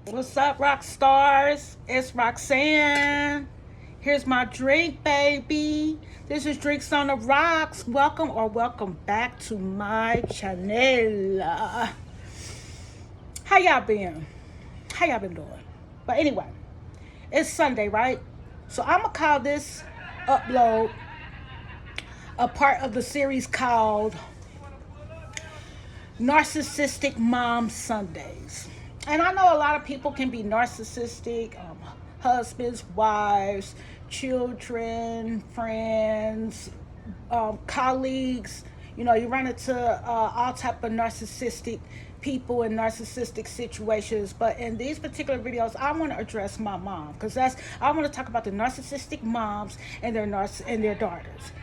What's up, rock stars? It's Roxanne. Here's my drink, baby. This is Drinks on the Rocks. Welcome or welcome back to my channel. How y'all been? How y'all been doing? But anyway, it's Sunday, right? So I'm gonna call this upload a part of the series called Narcissistic Mom Sundays. And I know a lot of people can be narcissistic, husbands, wives, children, friends, colleagues. You know, you run into all type of narcissistic people in narcissistic situations. But in these particular videos, I want to address my mom because I want to talk about the narcissistic moms and their daughters.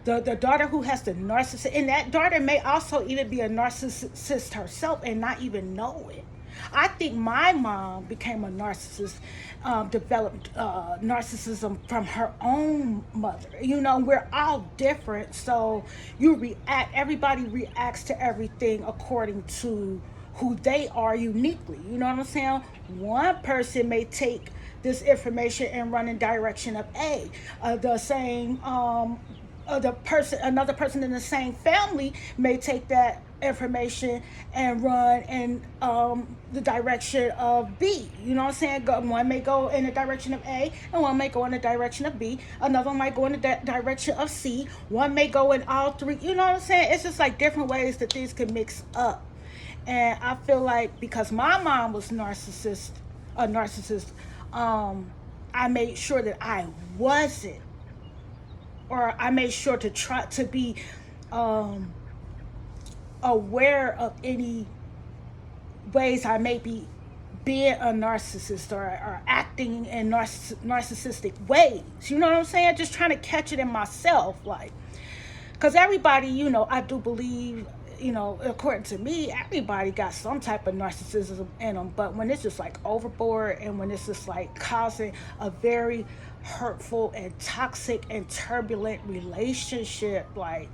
The daughter who has the narcissist, and that daughter may also even be a narcissist herself and not even know it. I think my mom became a narcissist, developed narcissism from her own mother. You know, we're all different, so everybody reacts to everything according to who they are uniquely. You know what I'm saying? One person may take this information and run in direction of A. The same another person in the same family may take that information and run in the direction of B. You know what I'm saying? One may go in the direction of A, and one may go in the direction of B. Another one might go in the direction of C. One may go in all three. You know what I'm saying? It's just like different ways that things can mix up. And I feel like because my mom was a narcissist, I made sure that I wasn't, or I made sure to try to be aware of any ways I may be being a narcissist or acting in narcissistic ways. You know what I'm saying? Just trying to catch it in myself, like, because everybody, you know, I do believe, you know, according to me, everybody got some type of narcissism in them. But when it's just like overboard and when it's just like causing a very hurtful and toxic and turbulent relationship, like,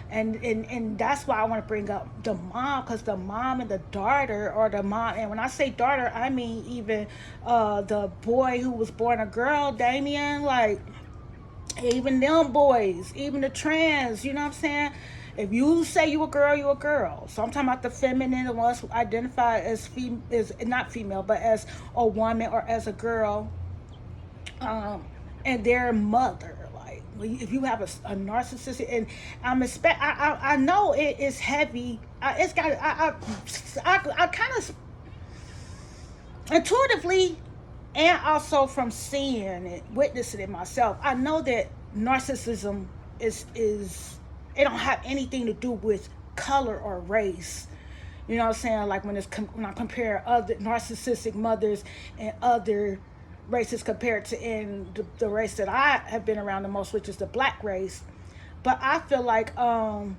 and that's why I want to bring up the mom, because the mom and the daughter, or the mom, and when I say daughter, I mean even the boy who was born a girl, Damien, like, even them boys, even the trans, you know what I'm saying? If you say you a girl, you a girl. So I'm talking about the feminine, the ones who identify as is not female, but as a woman or as a girl, and their mother. Like, if you have a narcissist, and I know it is heavy. It's got I kind of intuitively, and also from seeing it, witnessing it myself, I know that narcissism is it don't have anything to do with color or race. You know what I'm saying? Like when I compare other narcissistic mothers and other races compared to in the race that I have been around the most, which is the black race. But I feel like all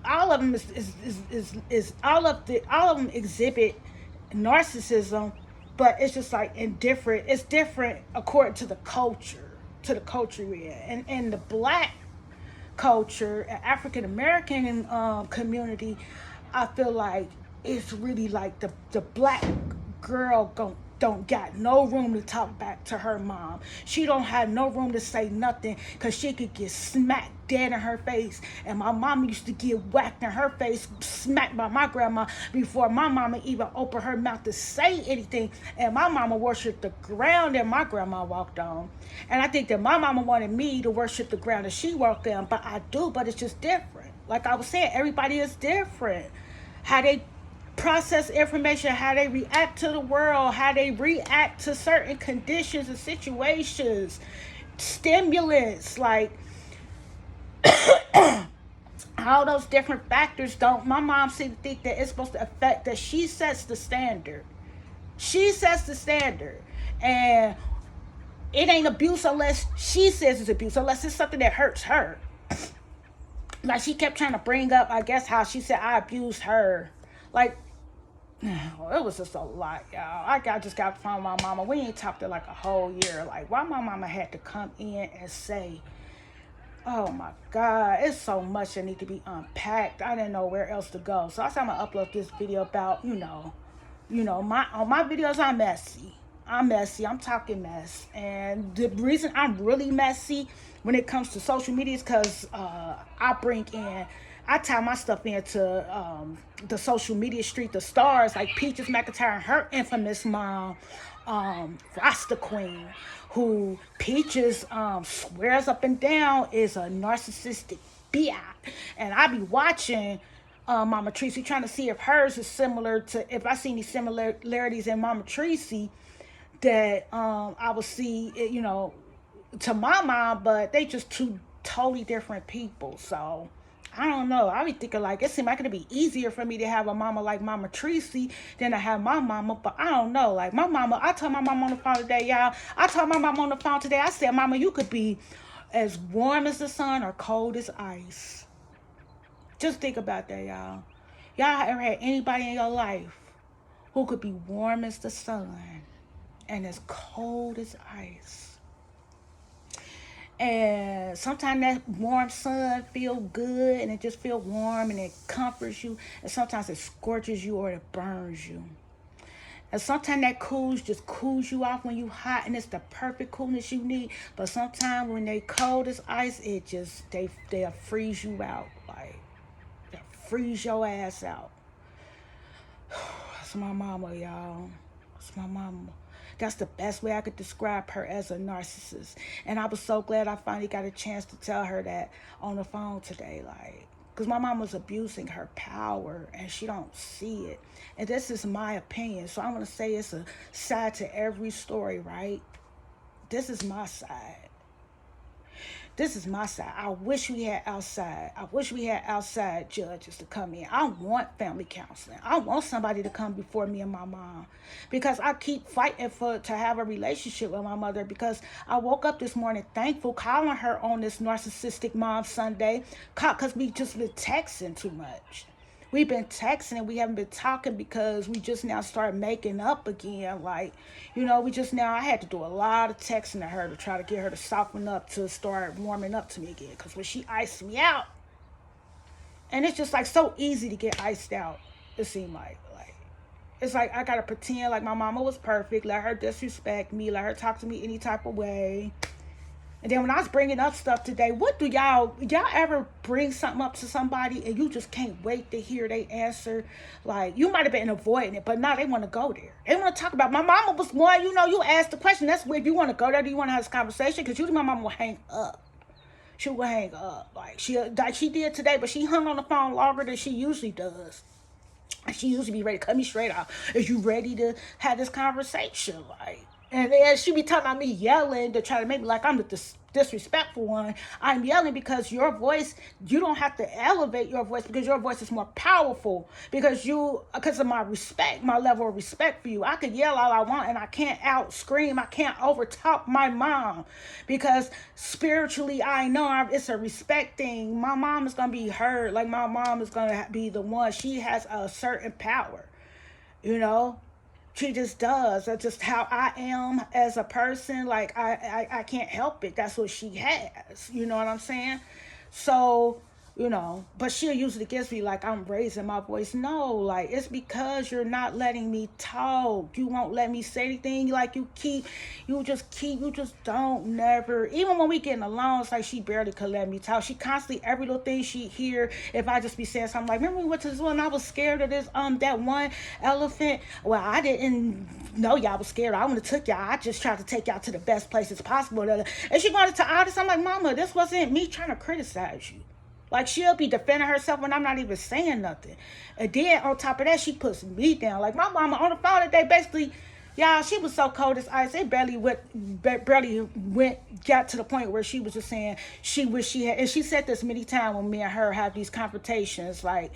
of them is all of them exhibit narcissism, but it's just like it's different according to the culture we're in. And in the black culture, African American community, I feel like it's really like the black girl don't got no room to talk back to her mom. She don't have no room to say nothing because she could get smacked dead in her face. And my mom used to get whacked in her face, smacked by my grandma before my mama even opened her mouth to say anything. And my mama worshiped the ground that my grandma walked on. And I think that my mama wanted me to worship the ground that she walked on, but I do, but it's just different. Like I was saying, everybody is different. How they process information, how they react to the world, how they react to certain conditions and situations, stimulants, like all those different factors don't. My mom seemed to think that it's supposed to affect that she sets the standard. She sets the standard. And it ain't abuse unless she says it's abuse, unless it's something that hurts her. Like she kept trying to bring up, I guess, how she said I abused her. Like, it was just a lot, y'all. I just got from my mama. We ain't talked in like a whole year. Like, why my mama had to come in and say, oh my God, it's so much that need to be unpacked. I didn't know where else to go. So I said I'm going to upload this video about, you know, You know, my on my videos, I'm messy. I'm messy. I'm talking mess. And the reason I'm really messy when it comes to social media is because I tie my stuff into the social media street, the stars like Peach McIntyre and her infamous mom, Rasta Queen, who Peaches swears up and down is a narcissistic biatch. And I be watching Mama Tracy, trying to see if hers is similar to, if I see any similarities in Mama Tracy that I would see, you know, to my mom, but they just two totally different people. So I don't know. I be thinking like it seemed like it'd be easier for me to have a mama like Mama Tracy than to have my mama, but I don't know. Like my mama, I told my mama on the phone today, y'all. I told my mama on the phone today. I said, Mama, you could be as warm as the sun or cold as ice. Just think about that, y'all. Y'all ever had anybody in your life who could be warm as the sun and as cold as ice? And sometimes that warm sun feel good and it just feel warm and it comforts you. And sometimes it scorches you or it burns you. And sometimes that just cools you off when you hot and it's the perfect coolness you need. But sometimes when they cold as ice, it just they'll freeze you out. Like they'll freeze your ass out. That's my mama, y'all. That's my mama. That's the best way I could describe her, as a narcissist. And I was so glad I finally got a chance to tell her that on the phone today. Like, because my mom was abusing her power and she don't see it. And this is my opinion. So I'm going to say it's a side to every story, right? This is my side. This is my side. I wish we had outside. I wish we had outside judges to come in. I want family counseling. I want somebody to come before me and my mom, because I keep fighting to have a relationship with my mother, because I woke up this morning thankful, calling her on this narcissistic mom Sunday, because we just been texting too much. We've been texting and we haven't been talking because we just now started making up again. Like, you know, I had to do a lot of texting to her to try to get her to soften up, to start warming up to me again. Because when she iced me out, and it's just like so easy to get iced out, it seemed like. It's like I got to pretend like my mama was perfect, let her disrespect me, let her talk to me any type of way. And then when I was bringing up stuff today, what do y'all ever bring something up to somebody and you just can't wait to hear their answer? Like, you might have been avoiding it, but now they want to go there. They want to talk about, my mama was one, you know, you asked the question. That's weird. You want to go there? Do you want to have this conversation? Because usually my mama will hang up. She will hang up. Like she did today, but she hung on the phone longer than she usually does. And she usually be ready to cut me straight off. Is you ready to have this conversation? Like, and then she be talking about me yelling to try to make me like I'm the disrespectful one. I'm yelling because your voice, you don't have to elevate your voice, because your voice is more powerful. Because of my respect, my level of respect for you. I could yell all I want and I can't out scream. I can't overtalk my mom, because spiritually I know it's a respect thing. My mom is going to be heard. Like, my mom is going to be the one. She has a certain power, you know. She just does. That's just how I am as a person. Like, I can't help it. That's what she has. You know what I'm saying? So, you know, but she'll use it against me like I'm raising my voice. No, like, it's because you're not letting me talk. You won't let me say anything. Like, you just don't never. Even when we getting along, it's like she barely could let me talk. She constantly, every little thing she hear, if I just be saying something like, remember we went to this one, I was scared of this, that one elephant. Well, I didn't know y'all was scared. I wouldn't have took y'all. I just tried to take y'all to the best places possible. And she wanted to all this. I'm like, Mama, this wasn't me trying to criticize you. Like, she'll be defending herself when I'm not even saying nothing. And then on top of that, she puts me down. Like, my mama on the phone today, basically, y'all, she was so cold as ice. It got to the point where she was just saying she wished she had, and she said this many times when me and her have these confrontations. Like,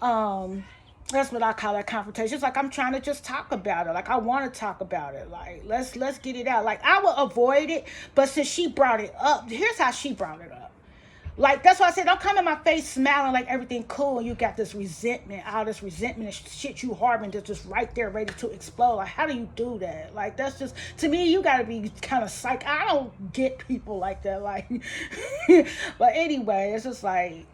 that's what I call that confrontation. It's like I'm trying to just talk about it. Like, I want to talk about it. Like, let's get it out. Like, I will avoid it, but since she brought it up, here's how she brought it up. Like, that's why I said, don't come in my face smiling like everything cool and you got this resentment, all this resentment and shit you harboring that's just right there ready to explode. Like, how do you do that? Like, that's just, to me, you got to be kind of psych. I don't get people like that. Like, but anyway, it's just like,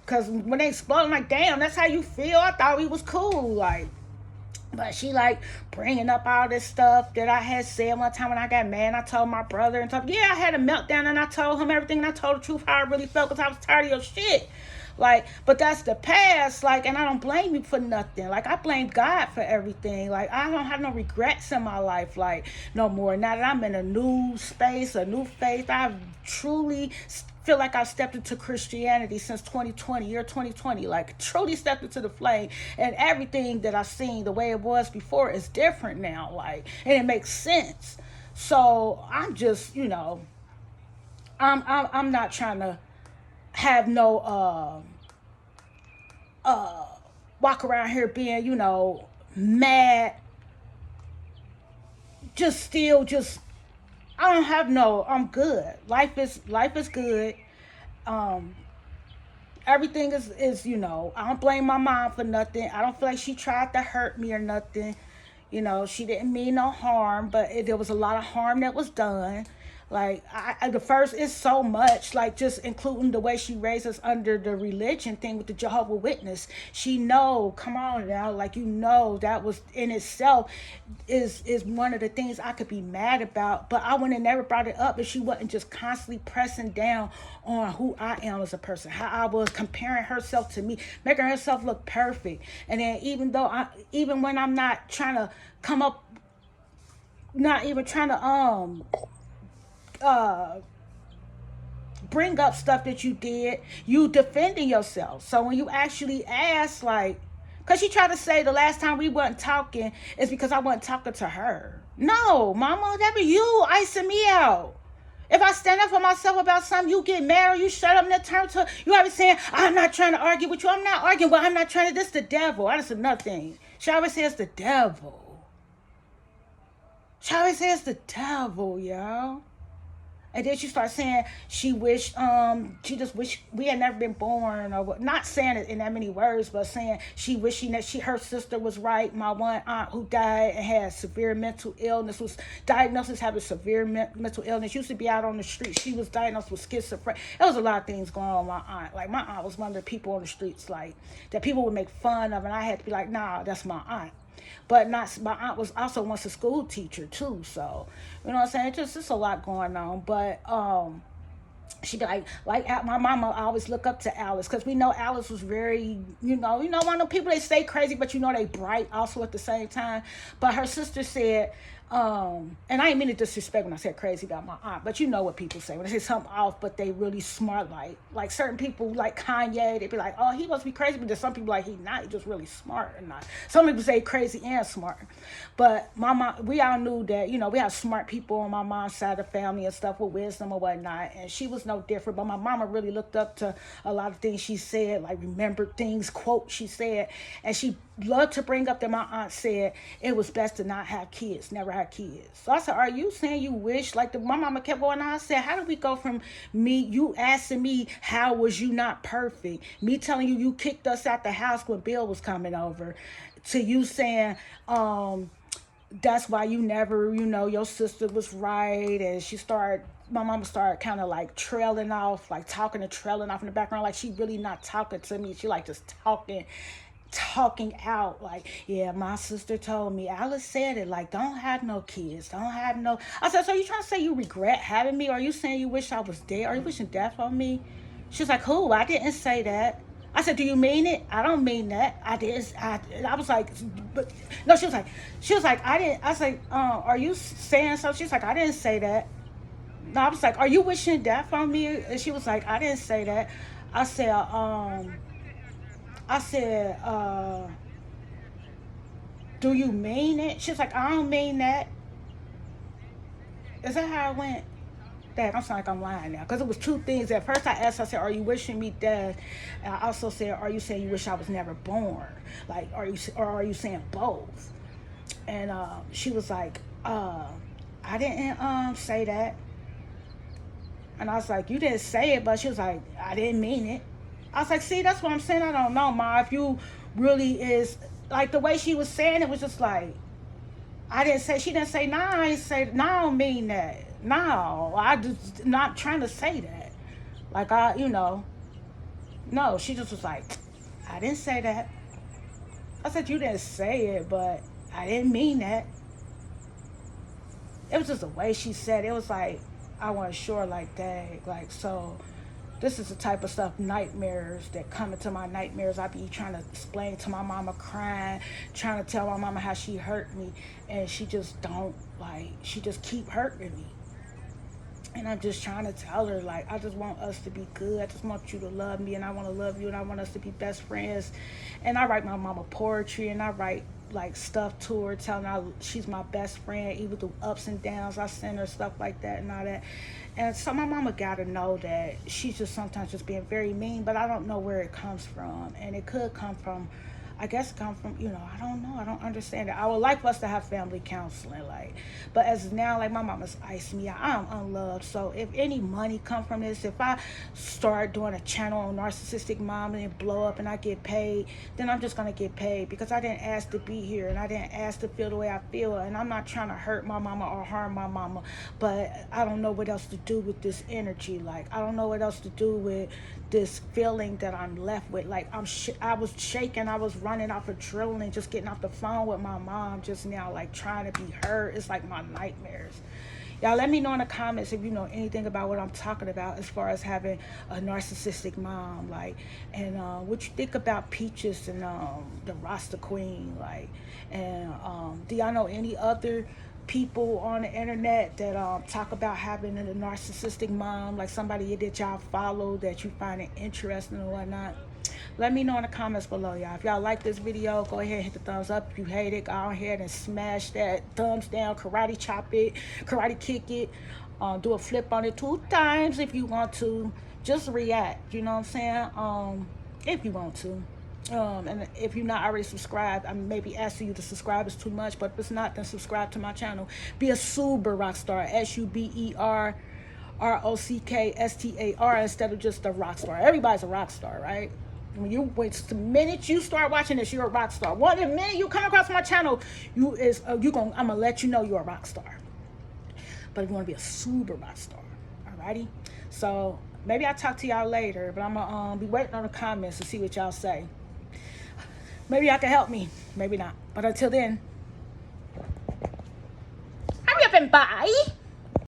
because when they explode, I'm like, damn, that's how you feel? I thought we was cool. Like, But she like bringing up all this stuff that I had said one time when I got mad. And I told my brother and stuff. Yeah, I had a meltdown and I told him everything. And I told the truth how I really felt because I was tired of your shit. Like, but that's the past. Like, and I don't blame you for nothing. Like, I blame God for everything. Like, I don't have no regrets in my life. Like, no more. Now that I'm in a new space, a new faith, I've truly feel like I've stepped into Christianity since 2020, year 2020. Like, truly stepped into the flame, and everything that I've seen the way it was before is different now. Like, and it makes sense. So I'm just, I'm not trying to have no walk around here being, mad, just still just I don't have no I'm good. Life is good. Um Everything is I don't blame my mom for nothing. I don't feel like she tried to hurt me or nothing. She didn't mean no harm, but there was a lot of harm that was done. Like, the first is so much, like, just including the way she raised us under the religion thing with the Jehovah Witness. She know, come on now, like, that was in itself is one of the things I could be mad about, but I wouldn't have never brought it up if she wasn't just constantly pressing down on who I am as a person, how I was comparing herself to me, making herself look perfect. And then even when I'm not trying to come up, not even trying to uh bring up stuff that you did, you defending yourself. So when you actually ask, like, because she tried to say the last time we wasn't talking is because I wasn't talking to her. No, mama, that be you icing me out. If I stand up for myself about something, you get mad or you shut up and then turn to you always saying, I'm not trying to argue with you. I'm not arguing, but I'm not trying to, this the devil. That's another thing. She always says the devil. She always says the devil, y'all. And then she starts saying she just wished we had never been born, or what, not saying it in that many words, but saying she wished her sister was right. My one aunt who died and had severe mental illness, was diagnosed as having severe mental illness, used to be out on the street. She was diagnosed with schizophrenia. There was a lot of things going on with my aunt. Like, my aunt was one of the people on the streets, like, that people would make fun of, and I had to be like, nah, that's my aunt. But not my aunt was also once a school teacher too, so you know what I'm saying. Just a lot going on, but she be like my mama. I always look up to Alice because we know Alice was very one of the people they say crazy, but they bright also at the same time. But her sister said. And I ain't mean to disrespect when I said crazy about my aunt, but you know what people say when they say something off, but they really smart. Like certain people, like Kanye, they be like, oh, he must be crazy, but there's some people like he not, he just really smart or not. Some people say crazy and smart, but my mom, we all knew that we have smart people on my mom's side of the family and stuff with wisdom or whatnot, and she was no different. But my mama really looked up to a lot of things she said, like remembered things, quote she said, and she loved to bring up that my aunt said it was best to not have kids, never have kids. So I said, are you saying you wish, like my mama kept going on, I said, how did we go from you asking me how was you not perfect, me telling you kicked us out the house when Bill was coming over, to you saying that's why you never, your sister was right. And my mama started kind of like trailing off, like talking and trailing off in the background, like she really not talking to me, she like just talking out, like, yeah, my sister told me, Alice said it, like, don't have no kids, don't have no. I said, so you trying to say you regret having me, or are you saying you wish I was dead, are you wishing death on me? She was like, who? I didn't say that. I said, do you mean it? I don't mean that. I was like, but no, she was like, I didn't. I was like, are you saying so? She's like, I didn't say that. No, I was like, are you wishing death on me? And she was like, I didn't say that. I said, I said, do you mean it? She's like, I don't mean that. Is that how it went? Dad, I'm sounding like I'm lying now. Because it was two things. At first I asked, I said, are you wishing me death? And I also said, are you saying you wish I was never born? Like, are you saying both? And she was like, I didn't say that. And I was like, you didn't say it, but she was like, I didn't mean it. I was like, see, that's what I'm saying. I don't know, Ma. If you really is, like, the way she was saying it was just like, she didn't say, nah, I ain't say, nah, I don't mean that. No, I just not trying to say that. Like, no, she just was like, I didn't say that. I said, you didn't say it, but I didn't mean that. It was just the way she said it. It was like, I wasn't sure, like, dang, like, so this is the type of stuff, nightmares that come into my nightmares. I be trying to explain to my mama, crying, trying to tell my mama how she hurt me, and she just don't, like, she just keep hurting me. And I'm just trying to tell her, like, I just want us to be good. I just want you to love me, and I want to love you, and I want us to be best friends. And I write my mama poetry, and I write, like, stuff to her, telling her she's my best friend, even through ups and downs. I send her stuff like that and all that. And so my mama got to know that she's just sometimes just being very mean, but I don't know where it comes from. And it could come from, I guess, come from, I don't know. I don't understand it. I would like for us to have family counseling, like, but as now, like, my mama's iced me out. I'm unloved. So if any money come from this, if I start doing a channel on narcissistic mom and it blow up and I get paid, then I'm just gonna get paid, because I didn't ask to be here and I didn't ask to feel the way I feel. And I'm not trying to hurt my mama or harm my mama, but I don't know what else to do with this energy. Like, I don't know what else to do with this feeling that I'm left with. Like, I was shaking. I was running off adrenaline, just getting off the phone with my mom just now, like, trying to be heard. It's like my nightmares. Y'all let me know in the comments if you know anything about what I'm talking about as far as having a narcissistic mom, like, and what you think about Peaches and the Rasta Queen, like, and do y'all know any other people on the internet that talk about having a narcissistic mom, like somebody that y'all follow that you find it interesting or whatnot? Let me know in the comments below, y'all. If y'all like this video, go ahead and hit the thumbs up. If you hate it, go ahead and smash that thumbs down, karate chop it, karate kick it, do a flip on it 2 times if you want to. Just react, you know what I'm saying? If you want to. And if you're not already subscribed, I maybe asking you to subscribe is too much, but if it's not, then subscribe to my channel. Be a super rock star, SUBER ROCKSTAR, instead of just a rock star. Everybody's a rock star, right? The minute you start watching this, you're a rock star. The minute you come across my channel, I'm gonna let you know you're a rock star. But if you want to be a super rock star, alrighty. So maybe I'll talk to y'all later, but I'm gonna be waiting on the comments to see what y'all say. Maybe y'all can help me, maybe not. But until then, hurry up and bye.